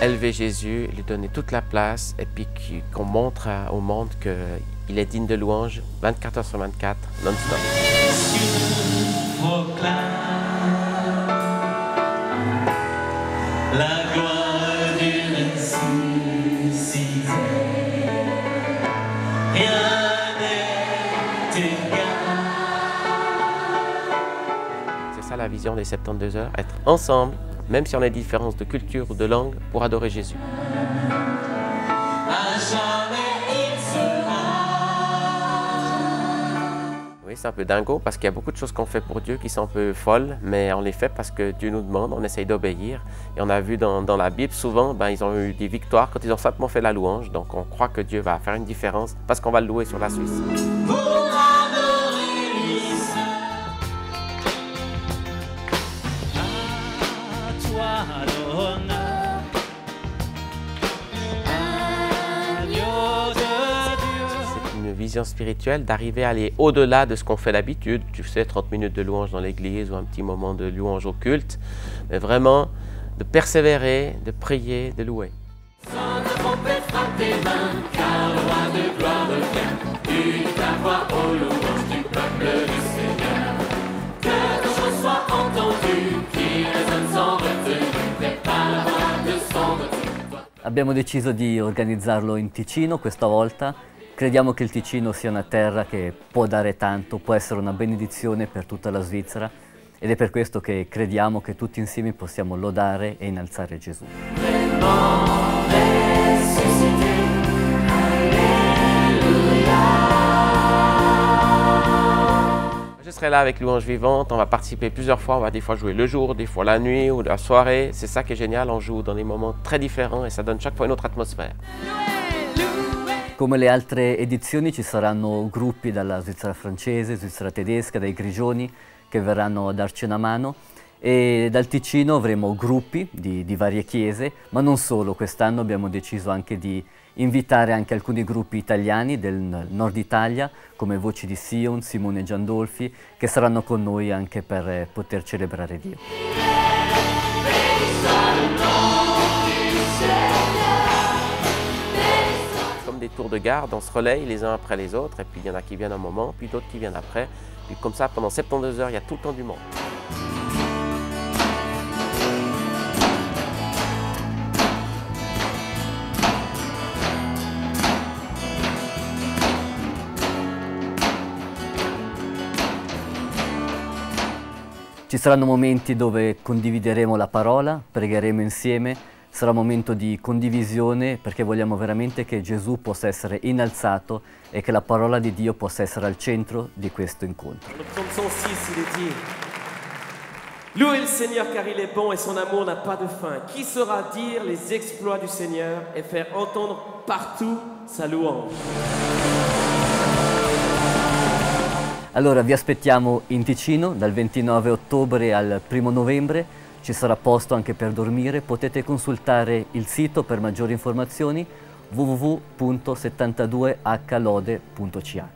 élever Jésus, lui donner toute la place et puis qu'on montre au monde qu'il est digne de louange 24 heures sur 24, non-stop. La gloire du ressuscité, rien n'est égal. C'est ça la vision des 72 heures, être ensemble, même si on a des différences de culture ou de langue, pour adorer Jésus. À jamais il sera. Oui, c'est un peu dingo parce qu'il y a beaucoup de choses qu'on fait pour Dieu qui sont un peu folles, mais on les fait parce que Dieu nous demande, on essaye d'obéir. Et on a vu dans la Bible, souvent, ils ont eu des victoires quand ils ont simplement fait la louange. Donc on croit que Dieu va faire une différence parce qu'on va le louer sur la Suisse. C'est une vision spirituelle d'arriver à aller au-delà de ce qu'on fait d'habitude. Tu sais, 30 minutes de louange dans l'église ou un petit moment de louange au culte. Mais vraiment, de persévérer, de prier, de louer. Abbiamo deciso di organizzarlo in Ticino questa volta. Crediamo che il Ticino sia una terra che può dare tanto, può essere una benedizione per tutta la Svizzera ed è per questo che crediamo che tutti insieme possiamo lodare e innalzare Gesù. Je serai là avec Louange Vivante, on va participer plusieurs fois, on va des fois jouer le jour, des fois la nuit ou la soirée. C'est ça qui est génial, on joue dans des moments très différents et ça donne chaque fois une autre atmosphère. Come le altre edizioni ci saranno gruppi dalla Svizzera francese, Svizzera tedesca, dai Grigioni che verranno a darci una mano e dal Ticino avremo gruppi di varie chiese, ma non solo, quest'anno abbiamo deciso anche di invitare anche alcuni gruppi italiani del nord Italia come Voci di Sion, Simone Giandolfi, che saranno con noi anche per poter celebrare Dio. Comme des tours de garde, on se relaye les uns après les autres et puis il y en a qui viennent un moment, puis d'autres qui viennent après. Puis comme ça, pendant 72 heures, il y a tout le temps du monde. Ci saranno momenti dove condivideremo la parola, pregheremo insieme, sarà un momento di condivisione perché vogliamo veramente che Gesù possa essere innalzato e che la parola di Dio possa essere al centro di questo incontro. Le psaume 106, il est dit: Louez le Seigneur car il est bon et son amour n'a pas de fin. Qui saura dire les exploits du Seigneur et faire entendre partout sa louange? Allora vi aspettiamo in Ticino dal 29 ottobre al 1 novembre, ci sarà posto anche per dormire, potete consultare il sito per maggiori informazioni www.72hlode.ch.